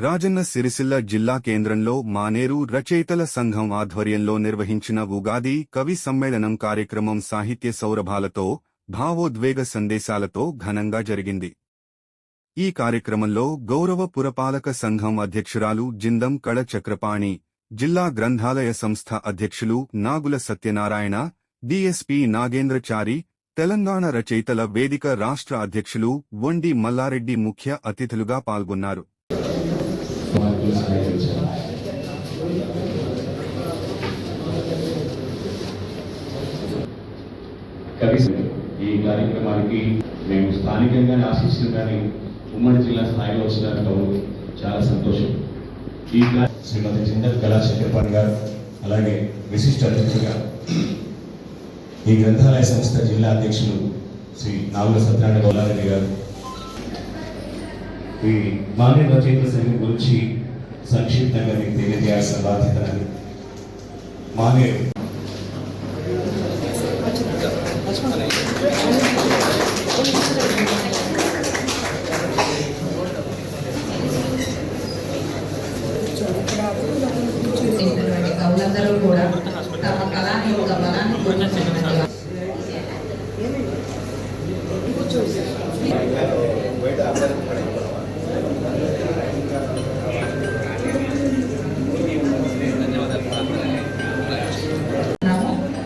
రాజన్న సిరిసిల్ల జిల్లా కేంద్రంలో మానేరు రచయితల సంఘం ఆధ్వర్యంలో నిర్వహించిన ఉగాది కవి సమ్మేళనం కార్యక్రమం సాహిత్య సౌరభాలతో భావోద్వేగ సందేశాలతో ఘనంగా జరిగింది. ఈ కార్యక్రమంలో గౌరవ పురపాలక సంఘం అధ్యక్షురాలు జిందం కళ చక్రపాణి, జిల్లా గ్రంథాలయ సంస్థ అధ్యక్షులు నాగుల సత్యనారాయణ, డీఎస్పీ నాగేంద్రచారి, తెలంగాణ రచయితల వేదిక రాష్ట్ర అధ్యక్షులు వొండి మల్లారెడ్డి ముఖ్య అతిథులుగా పాల్గొన్నారు. ఈ కార్యక్రమానికి మేము స్థానికంగానే ఆశిస్తున్నాం, కానీ ఉమ్మడి జిల్లా స్థాయిలో వచ్చినందుకు చాలా సంతోషం. ఈ శ్రీమతి జిందల్ కళా చక్రపాణి గారు, అలాగే విశిష్ట అతిథిగా ఈ గ్రంథాలయ సంస్థ జిల్లా అధ్యక్షులు శ్రీ నాగుల సత్యనారాయణ గౌలారెడ్డి గారు, ఈ మానేరు రచయితల సంఘం గురించి సంక్షిప్తంగా మీకు తెలియజేయాల్సిన బాధ్యత నాది. మానేరు కవులందరూ కూడా తమ కళాని ఒక బలాన్ని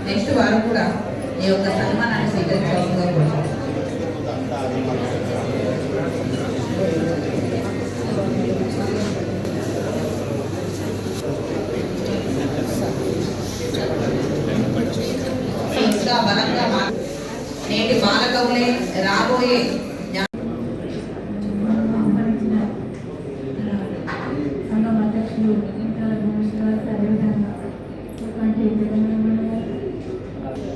నెక్స్ట్ వారు కూడా ఈ యొక్క సన్మానాన్ని స్వీకరించాల్సిందిగా కోరుతున్నాను. ఇంకా బలంగా నేటి బాలకవులే రాబోయే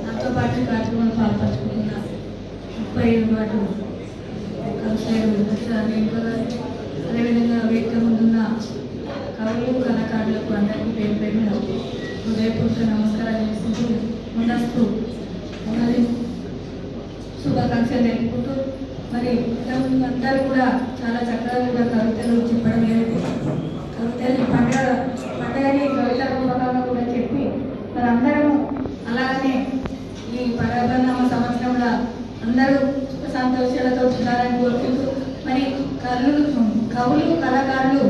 నాతో పాటు కార్యక్రమం పాల్పంచుకుంటున్న 30 పాటు అదేవిధంగా వేదిక ముందున్న కవులు కళాకారులకు అందరికీ పేరు పేరున హృదయపూర్వక నమస్కారాలు చేసుకుంటూ ముందస్తు మరి శుభాకాంక్షలు తెలుపుకుంటూ మరి అందరూ కూడా చాలా చక్కగా కూడా కవితలు చెప్పడం లేదు. కవితలు పండగని కవిత రూపకంగా కూడా చెప్పి మరి అందరము అలాగనే ఈ పరాభరనామ సంవత్సరంలో అందరూ సంతోషాలతో ఉండాలని కోరుకుంటూ మరి కవులు కళాకారులు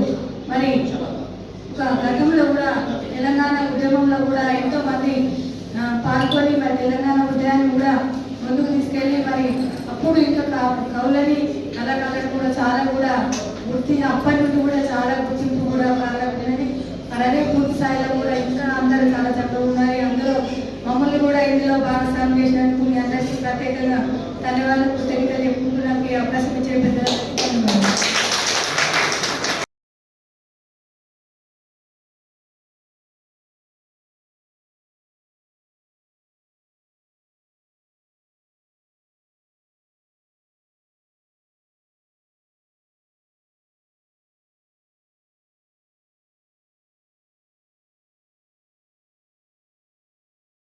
మరి గతంలో కూడా తెలంగాణ ఉద్యమంలో కూడా ఎంతో మంది పాల్గొని మరి తెలంగాణ ఉద్యమాన్ని కూడా ముందుకు తీసుకెళ్ళి మరి అప్పుడు ఇంకా కవులని కళాకారులు కూడా చాలా కూడా అప్పటి నుండి కూడా చాలా గుర్తింపు కూడా కాలేదని అలాగే పూర్తి స్థాయిలో కూడా ఇంకా అందరూ చాలా చక్కగా ఉన్నారు. అందరూ మమ్మల్ని కూడా ఇందులో భాగస్వామ్యం చేసినందుకు మీ అందరికీ ప్రత్యేకంగా ధన్యవాదాలు కృతజ్ఞతలు చెప్పుకుంటూ నాకు అవకాశం ఇచ్చే పెద్ద